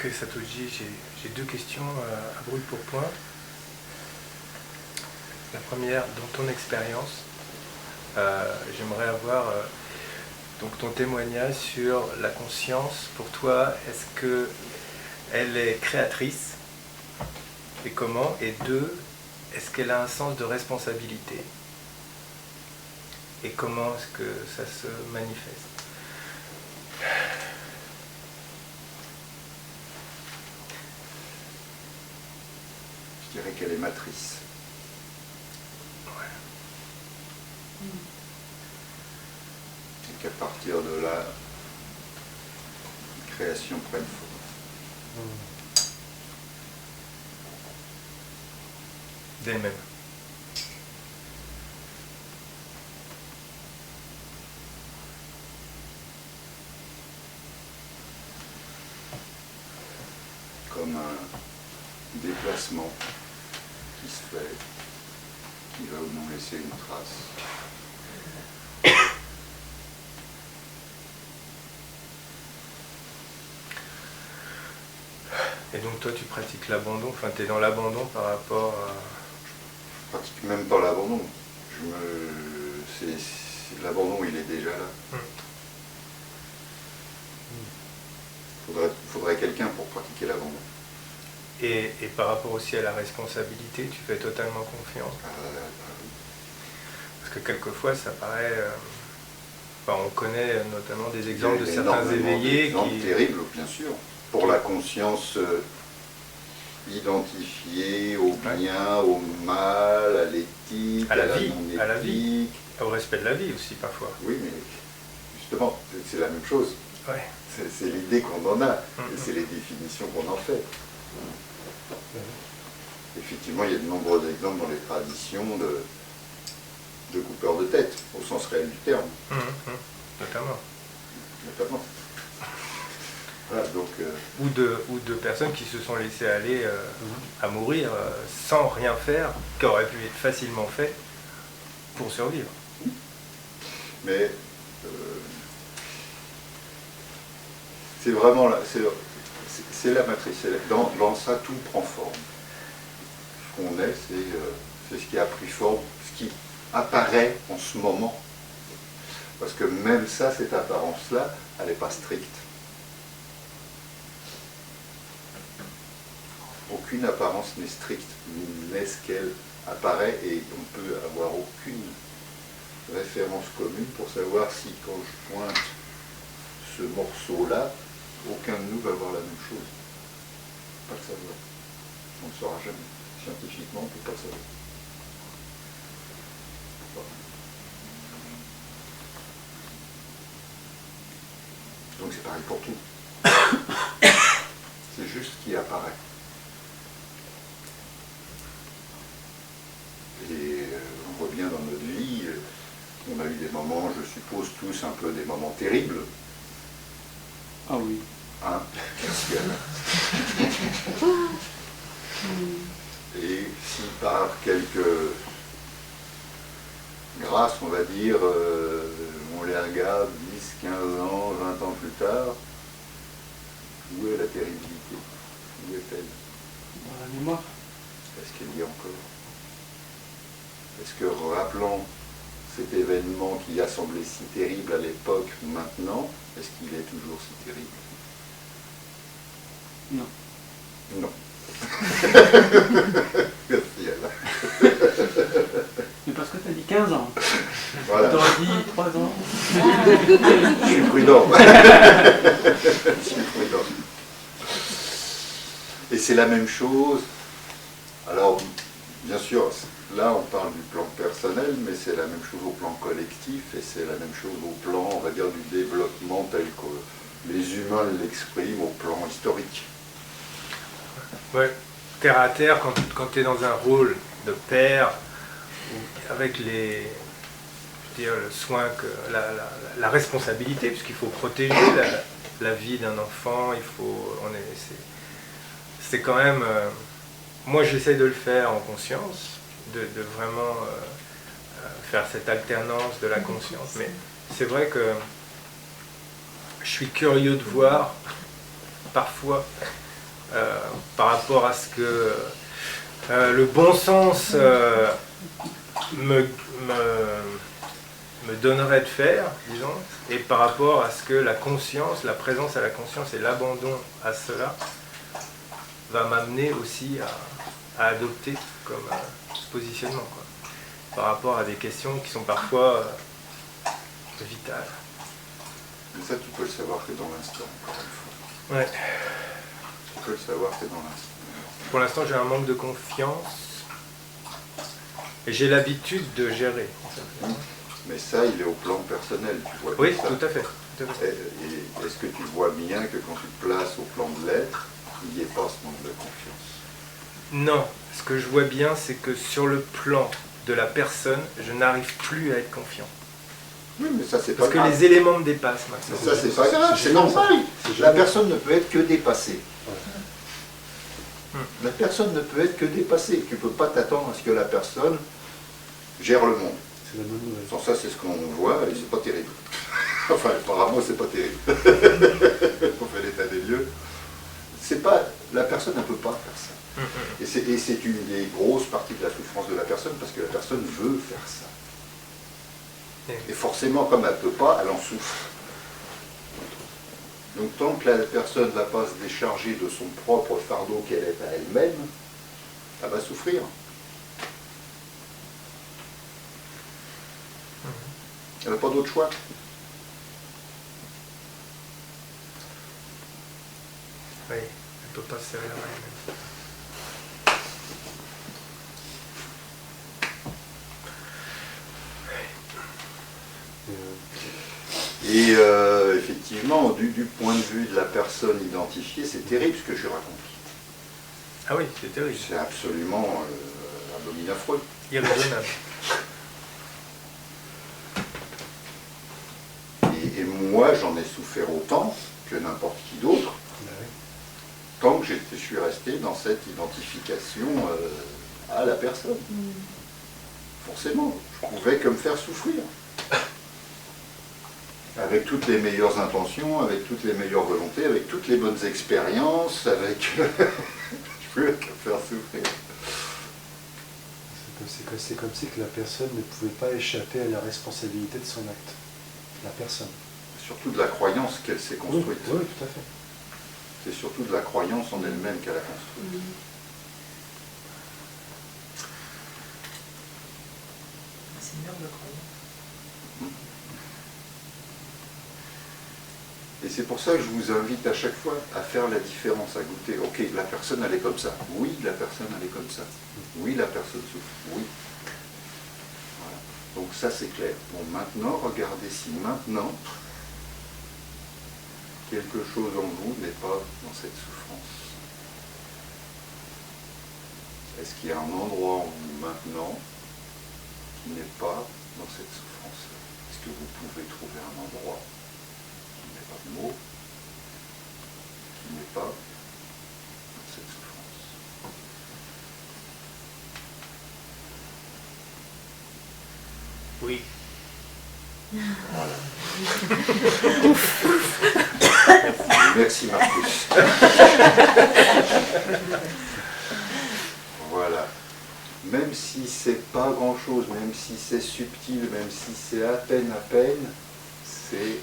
Ok, Satoshi, j'ai deux questions à brûle pour point. La première, dans ton expérience, j'aimerais avoir donc ton témoignage sur la conscience. Pour toi, est-ce qu'elle est créatrice et comment? Et deux, est-ce qu'elle a un sens de responsabilité? Et comment est-ce que ça se manifeste? Je dirais qu'elle est matrice. Ouais. Et qu'à partir de là, la création prenne forme. D'elle-même. Comme un déplacement qui se fait, qui va ou non laisser une trace. Et donc toi tu pratiques l'abandon, enfin tu es dans l'abandon par rapport à... Je pratique même pas l'abandon. L'abandon il est déjà là. Faudrait quelqu'un pour pratiquer l'abandon. Et par rapport aussi à la responsabilité, tu fais totalement confiance. Parce que quelquefois ça paraît... enfin, on connaît notamment des exemples de certains éveillés qui... terribles, bien sûr. Pour la conscience identifiée au bien, au mal, à l'éthique, à la vie, non-éthique. à la vie, au respect de la vie aussi parfois. Oui, mais justement, c'est la même chose. Ouais. C'est l'idée qu'on en a, et c'est les définitions qu'on en fait. Effectivement, il y a de nombreux exemples dans les traditions de coupeurs de tête, au sens réel du terme. Notamment. Voilà, donc, ou de personnes qui se sont laissées aller à mourir sans rien faire, qui aurait pu être facilement fait pour survivre. Mais c'est vraiment c'est la matrice. Dans ça, tout prend forme. Ce qu'on est, c'est ce qui a pris forme, ce qui apparaît en ce moment. Parce que même ça, cette apparence-là, elle n'est pas stricte. Aucune apparence n'est stricte, n'est ce qu'elle apparaît, et on peut avoir aucune référence commune pour savoir si quand je pointe ce morceau-là, aucun de nous va voir la même chose. Pas le savoir. On ne le saura jamais. Scientifiquement, on ne peut pas le savoir. Voilà. Donc c'est pareil pour tout. C'est juste ce qui apparaît. Et on revient dans notre vie, on a eu des moments, je suppose tous un peu des moments terribles. Ah oui. Hein, et si par quelques grâces, on va dire, on les regarde 10, 15 ans, 20 ans plus tard, où est la terribilité? Où est-elle? Dans la mémoire. Est-ce qu'elle y est encore? Est-ce que, rappelant cet événement qui a semblé si terrible à l'époque, maintenant, est-ce qu'il est toujours si terrible? Non. Non. Merci, Alain. Mais parce que tu as dit 15 ans. Voilà. Tu aurais dit 3 ans. Je suis prudent. Je suis prudent. Et c'est la même chose. Alors, bien sûr, là on parle du plan personnel, mais c'est la même chose au plan collectif, et c'est la même chose au plan, on va dire, du développement tel que les humains l'expriment au plan historique. Ouais, terre à terre, quand tu es dans un rôle de père, avec les, je veux dire, le soin, la responsabilité, puisqu'il faut protéger la vie d'un enfant, c'est quand même, moi j'essaie de le faire en conscience, de vraiment faire cette alternance de la conscience, mais c'est vrai que je suis curieux de voir parfois par rapport à ce que le bon sens me donnerait de faire, disons, et par rapport à ce que la conscience, la présence à la conscience et l'abandon à cela va m'amener aussi à adopter comme ce positionnement, quoi, par rapport à des questions qui sont parfois vitales. Mais ça, tu peux le savoir que dans l'instant, encore une fois. Ouais. Tu peux le savoir que dans l'instant. Pour l'instant, j'ai un manque de confiance et j'ai l'habitude de gérer. En fait. Mais ça, il est au plan personnel, tu vois. Oui, ça. tout à fait. Tout à fait. Et est-ce que tu vois bien que quand tu te places au plan de l'être, il n'y ait pas ce manque de confiance? Non, ce que je vois bien, c'est que sur le plan de la personne, je n'arrive plus à être confiant. Oui, mais ça, c'est pas Parce que grave. les éléments me dépassent maintenant. Mais ça, c'est pas grave, c'est normal. La personne ne peut être que dépassée. La personne ne peut être que dépassée. Tu ne peux pas t'attendre à ce que la personne gère le monde. C'est la bonne nouvelle. Sans ça, c'est ce qu'on voit et c'est pas terrible. Enfin, apparemment, c'est pas terrible. On fait l'état des lieux. C'est pas, la personne ne peut pas faire ça. Et c'est une des grosses parties de la souffrance de la personne parce que la personne veut faire ça. Et forcément, comme elle ne peut pas, elle en souffre. Donc tant que la personne ne va pas se décharger de son propre fardeau qu'elle est à elle-même, elle va souffrir. Elle n'a pas d'autre choix. Oui, elle ne peut pas se serrer la main elle-même. Et effectivement, du point de vue de la personne identifiée, c'est terrible ce que je raconte. Ah oui, c'est terrible. C'est absolument abominaffreux. Irraisonnable. Et moi, j'en ai souffert autant que n'importe qui d'autre, tant que je suis resté dans cette identification à la personne. Forcément, je pouvais que me faire souffrir. Avec toutes les meilleures intentions, avec toutes les meilleures volontés, avec toutes les bonnes expériences, avec... je pouvais que me faire souffrir. C'est comme si que la personne ne pouvait pas échapper à la responsabilité de son acte. La personne. Surtout de la croyance qu'elle s'est construite. Oui, oui, tout à fait. C'est surtout de la croyance en elle-même qu'elle a construite. C'est une merde de croyance. Et c'est pour ça que je vous invite à chaque fois à faire la différence, à goûter. Ok, la personne elle est comme ça. Oui, la personne elle est comme ça. Oui, la personne souffre. Oui. Voilà. Donc ça c'est clair. Bon, maintenant, regardez si maintenant quelque chose en vous n'est pas dans cette souffrance. Est-ce qu'il y a un endroit en vous maintenant qui n'est pas dans cette souffrance-là? Est-ce que vous pouvez trouver un endroit qui n'est pas de mots, qui n'est pas dans cette souffrance? Oui. Voilà. Merci Marcus. Voilà. Même si c'est pas grand-chose, même si c'est subtil, même si c'est à peine, c'est